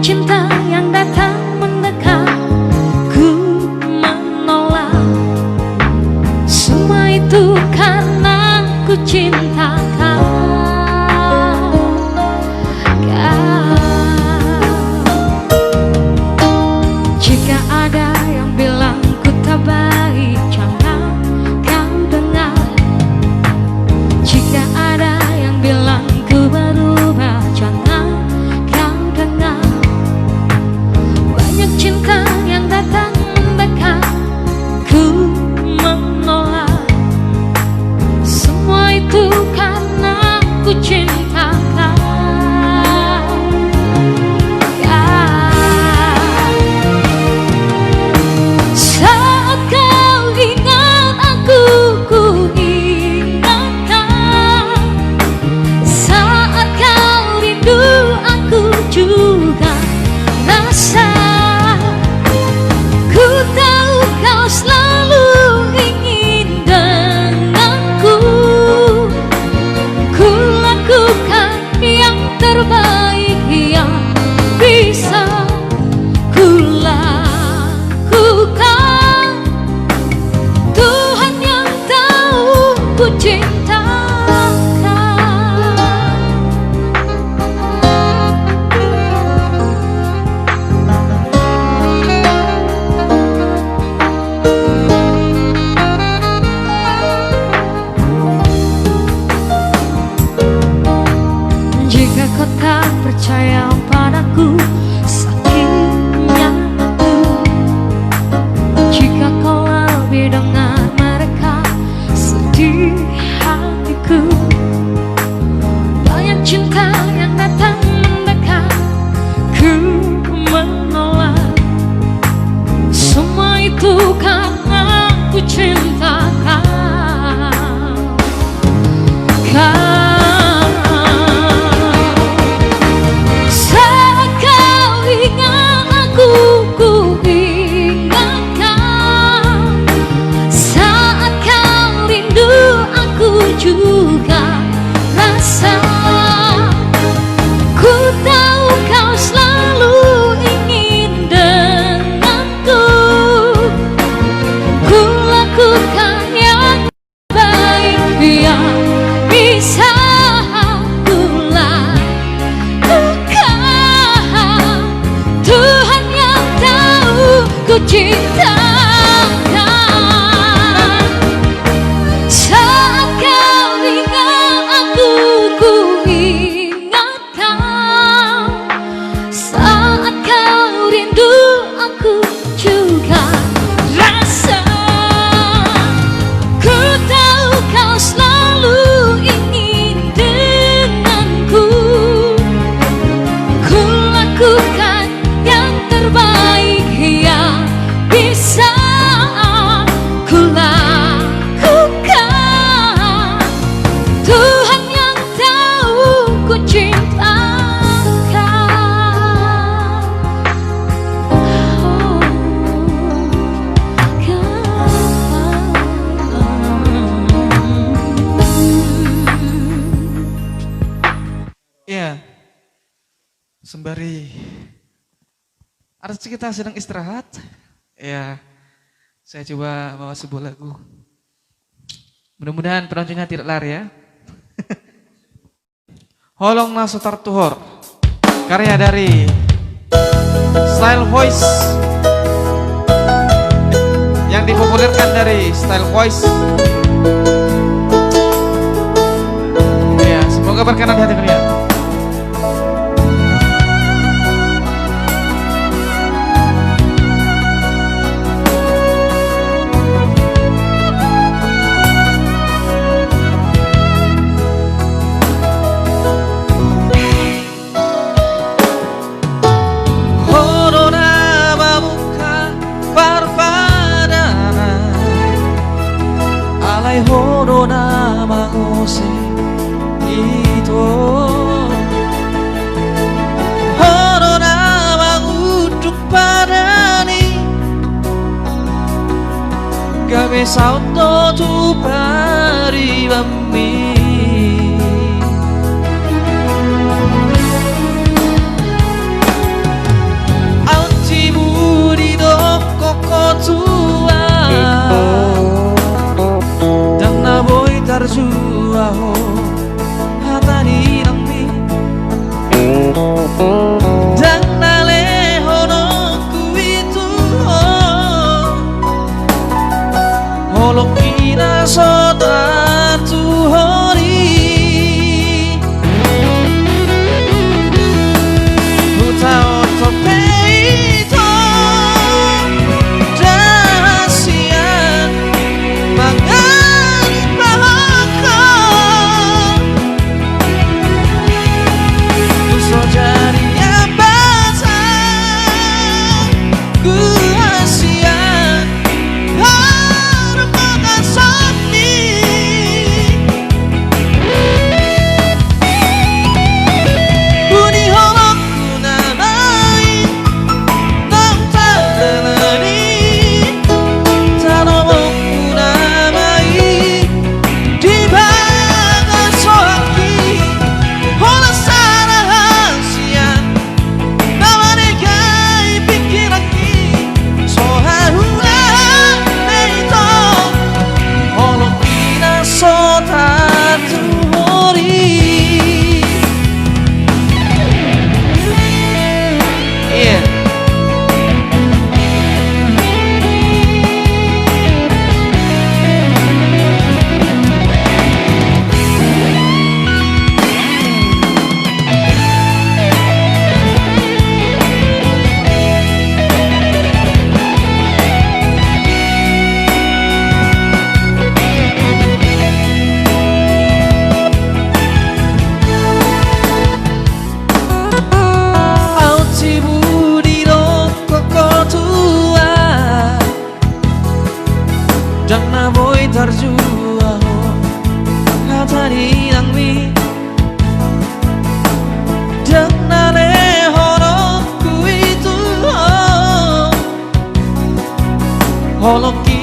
cinta yang datang mendekat, ku menolak. Semua itu karena ku cinta kau. Jika ada yang bilang ku tak baik, jangan kau dengar. Jika ada yang bilang ku berubah, jangan kau dengar. Banyak cinta yang datang mendekat, ku menolak. Semua itu karena ku cinta kau. Saat kau ingat aku, ku ingat kau. Saat kau rindu, aku juga rasa. Ku tahu kau selalu ingin denganku. Ku lakukan yang terbaik yang bisa ku lakukan. Tuhan yang tahu ku cinta kau. Jika kau tak percaya padaku, sakitnya aku. Jika kau lebih dengar mereka, sedih hatiku. Banyak cinta yang datang mendekat, ku menolak. Semua itu karena ku cinta kau. Saat kau ingat aku, ku ingat kau. Saat kau rindu, aku juga rasa. Ku tahu kau selalu ingin denganku. Ku lakukan yang baik yang bisa ku lakukan. Tuhan yang tahu ku cinta kau. Saat kau ingat aku, ku ingat kau. Saat kau rindu, aku juga rasa. Ku tahu kau selalu ingin denganku. Ku lakukan yang terbaik yang bisa ku lakukan. Tuhan yang tahu ku cinta kau. Oh, Ya, sembari artis kita sedang istirahat, ya saya coba bawa sebuah lagu. Mudah-mudahan penontonnya tidak lari ya. Holong Nasotar Tuhor, karya dari Style Voice, yang dipopulerkan dari Style Voice. Ya, semoga berkenan di hati kalian. Horona magose ito Horona magutuk padani Gabe sauto tu pari bammi Holoki